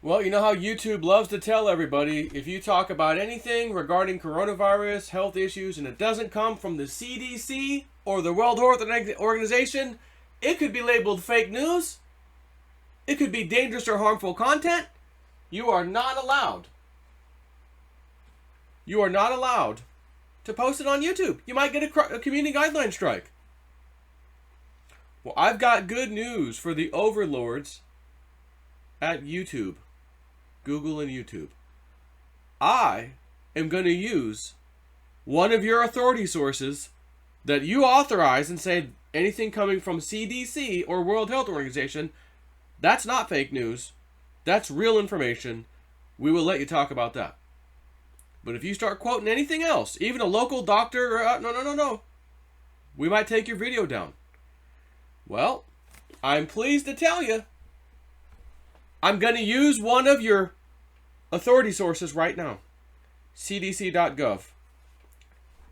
Well, you know how YouTube loves to tell everybody if you talk about anything regarding coronavirus, health issues, and it doesn't come from the CDC or the World Health Organization, it could be labeled fake news. It could be dangerous or harmful content. You are not allowed. You are not allowed to post it on YouTube. You might get a community guideline strike. Well, I've got good news for the overlords at YouTube. Google and YouTube. I am going to use one of your authority sources that you authorize and say anything coming from CDC or World Health Organization, that's not fake news. That's real information. We will let you talk about that. But if you start quoting anything else, even a local doctor, no. We might take your video down. Well, I'm pleased to tell you, I'm going to use one of your authority sources right now. CDC.gov.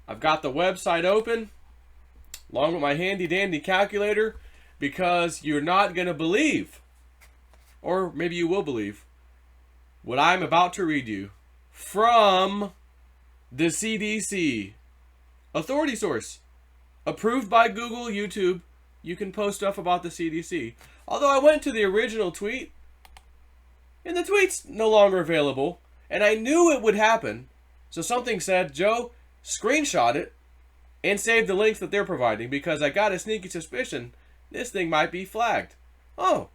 I've got the website open, along with my handy dandy calculator, because you're not going to believe, or maybe you will believe, what I'm about to read you from the CDC. Authority source. Approved by Google, YouTube. You can post stuff about the CDC. Although I went to the original tweet, and the tweet's no longer available, and I knew it would happen. So something said, Joe, screenshot it and save the links that they're providing, because I got a sneaky suspicion this thing might be flagged. Oh,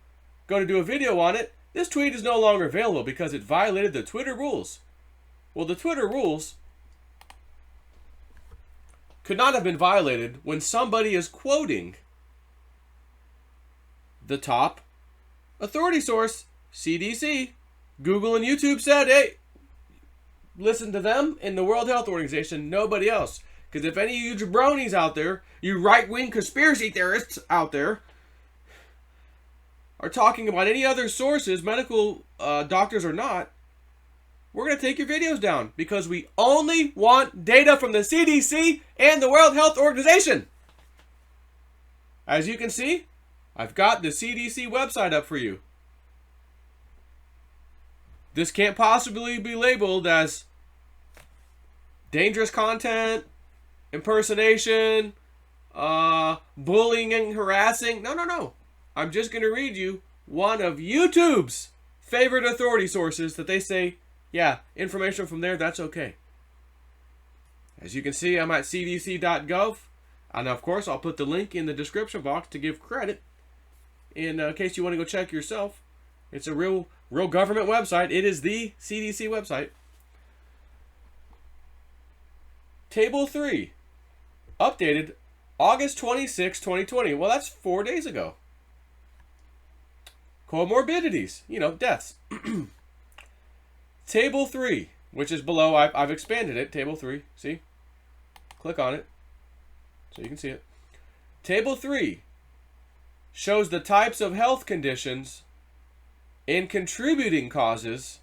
go to do a video on it. This tweet is no longer available because it violated the Twitter rules. Well, the Twitter rules could not have been violated when somebody is quoting the top authority source, CDC. Google and YouTube said, hey, listen to them in the World Health Organization, nobody else. Because if any of you jabronis out there, you right-wing conspiracy theorists out there, are talking about any other sources, medical doctors or not, we're going to take your videos down, because we only want data from the CDC and the World Health Organization. As you can see, I've got the CDC website up for you. This can't possibly be labeled as dangerous content, impersonation, bullying and harassing. No. I'm just going to read you one of YouTube's favorite authority sources that they say, yeah, information from there, that's okay. As you can see, I'm at cdc.gov. And of course, I'll put the link in the description box to give credit in case you want to go check yourself. It's a real government website. It is the CDC website. Table 3, updated August 26, 2020. Well, that's 4 days ago. Comorbidities, deaths. Table 3, which is below. I've expanded it. Table 3, see? Click on it so you can see it. Table 3 shows the types of health conditions and contributing causes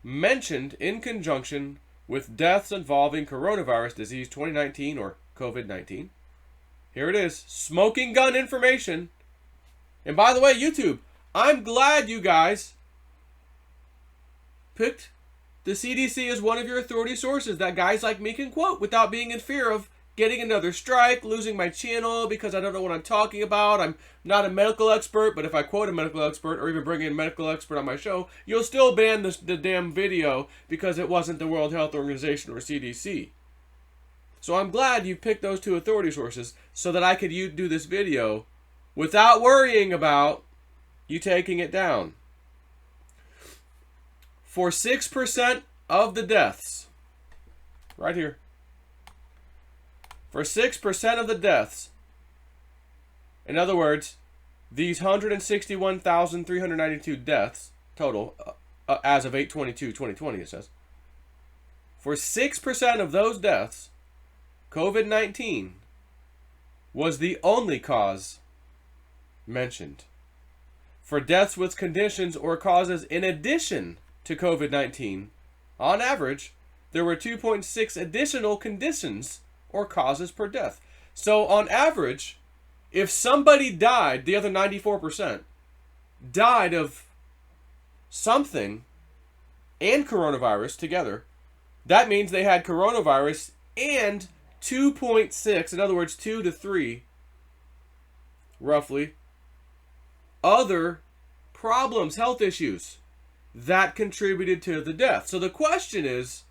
mentioned in conjunction with deaths involving coronavirus disease 2019 or COVID-19. Here it is. Smoking gun information. And by the way, YouTube, I'm glad you guys picked the CDC as one of your authority sources that guys like me can quote without being in fear of getting another strike, losing my channel because I don't know what I'm talking about. I'm not a medical expert, but if I quote a medical expert or even bring in a medical expert on my show, you'll still ban the damn video because it wasn't the World Health Organization or CDC. So I'm glad you picked those two authority sources so that I could do this video without worrying about you taking it down. For 6% of the deaths, right here, for 6% of the deaths, in other words, these 161,392 deaths total, as of 8/22/2020, it says, for 6% of those deaths, COVID-19 was the only cause mentioned. For deaths with conditions or causes in addition to COVID-19, on average, there were 2.6 additional conditions or causes per death. So on average, if somebody died, the other 94% died of something and coronavirus together, that means they had coronavirus and 2.6, in other words, 2 to 3, roughly, other problems, health issues that contributed to the death. So the question is,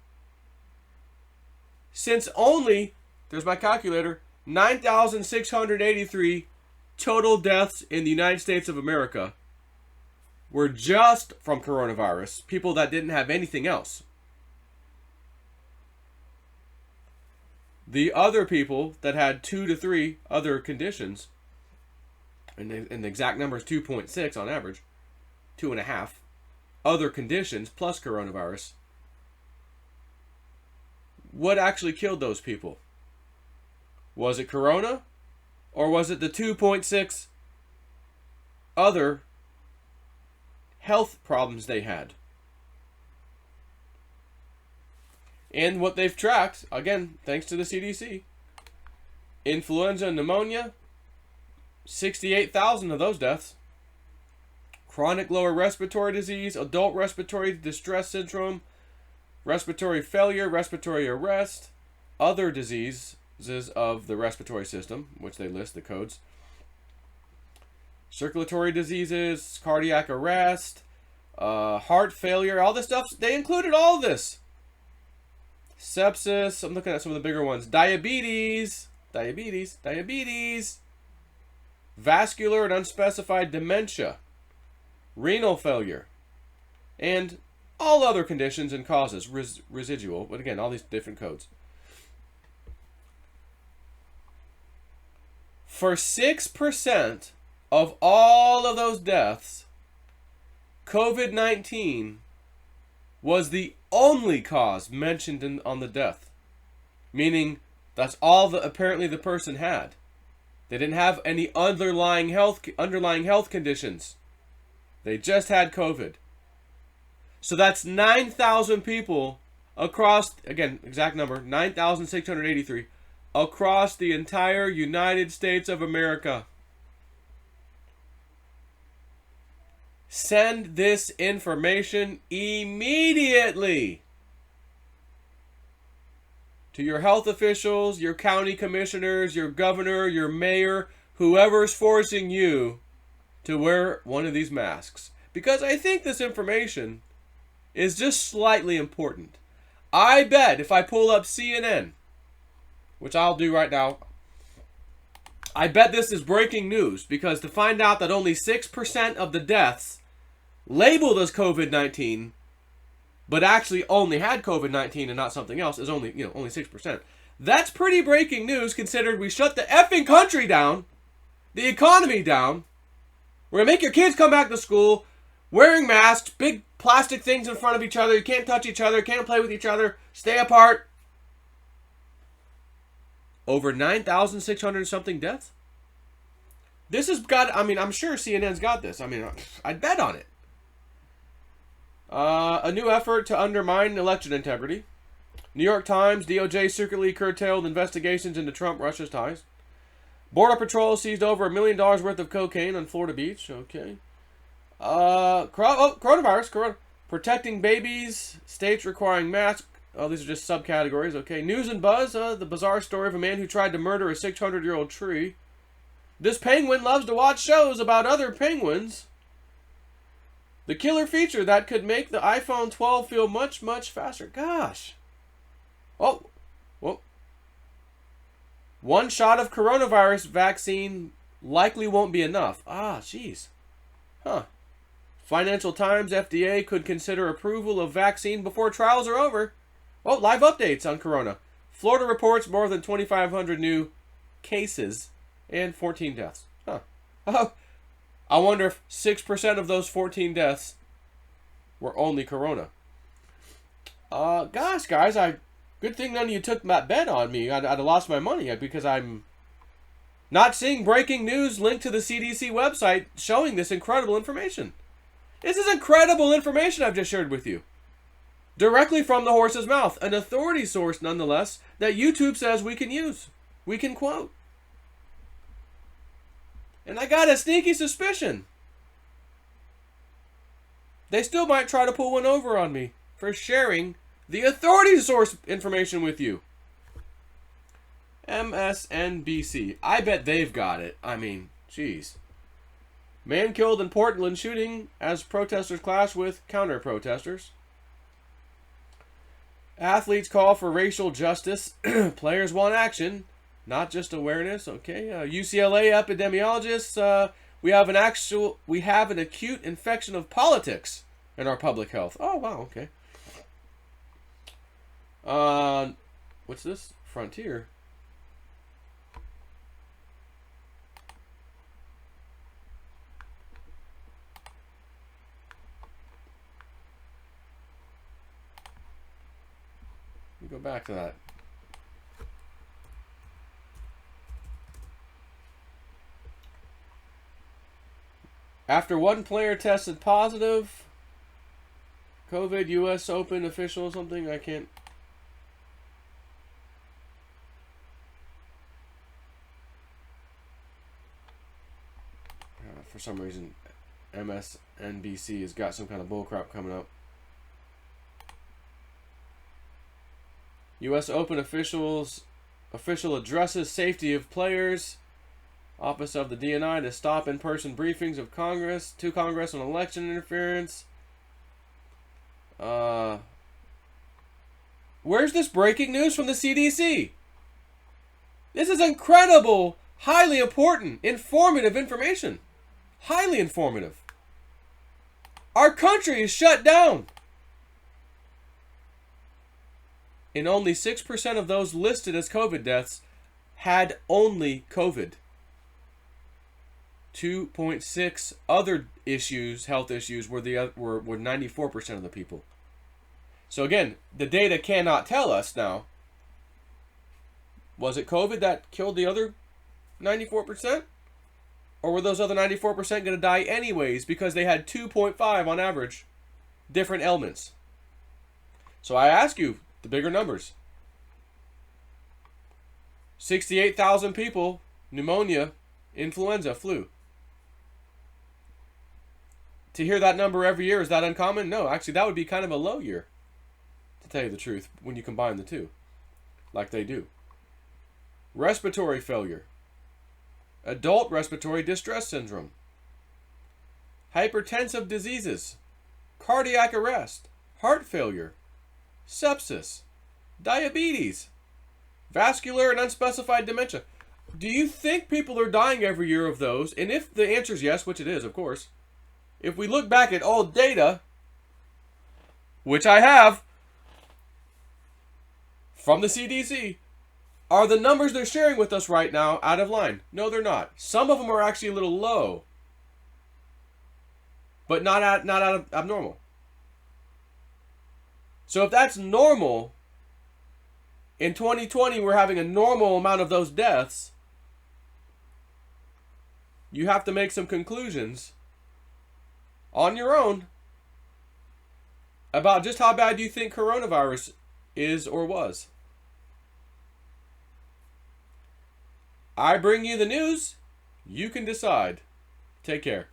since only, there's my calculator, 9,683 total deaths in the United States of America were just from coronavirus, people that didn't have anything else. The other people that had 2 to 3 other conditions, and the exact number is 2.6 on average, 2.5 other conditions plus coronavirus, what actually killed those people? Was it corona, or was it the 2.6 other health problems they had? And what they've tracked, again, thanks to the CDC, influenza and pneumonia, 68,000 of those deaths. Chronic lower respiratory disease, adult respiratory distress syndrome, respiratory failure, respiratory arrest, other diseases of the respiratory system, which they list the codes, circulatory diseases, cardiac arrest, heart failure, all this stuff, they included all this. Sepsis, I'm looking at some of the bigger ones, diabetes, vascular and unspecified dementia, renal failure, and all other conditions and causes, residual, but again, all these different codes. For 6% of all of those deaths, COVID-19 was the only cause mentioned on the death. Meaning, that's all that apparently the person had. They didn't have any underlying health conditions. They just had COVID. So that's 9,000 people across, again, exact number, 9,683, across the entire United States of America. Send this information immediately to your health officials, your county commissioners, your governor, your mayor, whoever's forcing you to wear one of these masks. Because I think this information is just slightly important. I bet if I pull up CNN, which I'll do right now, I bet this is breaking news, because to find out that only 6% of the deaths labeled as COVID-19, but actually only had COVID-19 and not something else, is only 6%. That's pretty breaking news, considering we shut the effing country down, the economy down. We're gonna make your kids come back to school wearing masks, big plastic things in front of each other. You can't touch each other, can't play with each other, stay apart. Over 9,600 something deaths? This has got, I'm sure CNN's got this. I'd bet on it. A new effort to undermine election integrity. New York Times, DOJ secretly curtailed investigations into Trump-Russia's ties. Border Patrol seized over $1 million worth of cocaine on Florida Beach. Okay. Coronavirus. Protecting babies. States requiring masks. Oh, these are just subcategories. Okay. News and buzz. The bizarre story of a man who tried to murder a 600-year-old tree. This penguin loves to watch shows about other penguins. The killer feature that could make the iPhone 12 feel much, much faster. Gosh. Oh. Well. One shot of coronavirus vaccine likely won't be enough. Ah, jeez. Huh. Financial Times, FDA could consider approval of vaccine before trials are over. Oh, live updates on corona. Florida reports more than 2,500 new cases and 14 deaths. Huh. Oh, I wonder if 6% of those 14 deaths were only corona. Gosh, guys, good thing none of you took that bet on me. I'd have lost my money because I'm not seeing breaking news linked to the CDC website showing this incredible information. This is incredible information I've just shared with you. Directly from the horse's mouth. An authority source, nonetheless, that YouTube says we can use. We can quote. And I got a sneaky suspicion they still might try to pull one over on me for sharing the authority source information with you. MSNBC. I bet they've got it. I mean, jeez. Man killed in Portland shooting as protesters clash with counter-protesters. Athletes call for racial justice. Players want action, not just awareness. Okay. UCLA epidemiologists. We have an acute infection of politics in our public health. Oh wow. Okay. What's this? Frontier. Let me go back to that. After one player tested positive, COVID, U.S. Open official something, I can't. For some reason, MSNBC has got some kind of bullcrap coming up. U.S. Open official addresses safety of players. Office of the DNI to stop in-person briefings of Congress on election interference. Where's this breaking news from the CDC? This is incredible, highly important, informative information. Highly informative. Our country is shut down. And only 6% of those listed as COVID deaths had only COVID. 2.6 other issues, health issues, were 94% of the people. So again, the data cannot tell us now. Was it COVID that killed the other 94%? Or were those other 94% going to die anyways because they had 2.5 on average different ailments? So I ask you, the bigger numbers. 68,000 people, pneumonia, influenza, flu. To hear that number every year, is that uncommon? No, actually that would be kind of a low year, to tell you the truth, when you combine the two, like they do. Respiratory failure. Adult respiratory distress syndrome. Hypertensive diseases. Cardiac arrest. Heart failure. Sepsis. Diabetes. Vascular and unspecified dementia. Do you think people are dying every year of those? And if the answer is yes, which it is, of course, if we look back at all data, which I have, from the CDC, are the numbers they're sharing with us right now out of line? No, they're not. Some of them are actually a little low, but not out of abnormal. So if that's normal, in 2020 we're having a normal amount of those deaths, you have to make some conclusions on your own about just how bad you think coronavirus is or was. I bring you the news. You can decide. Take care.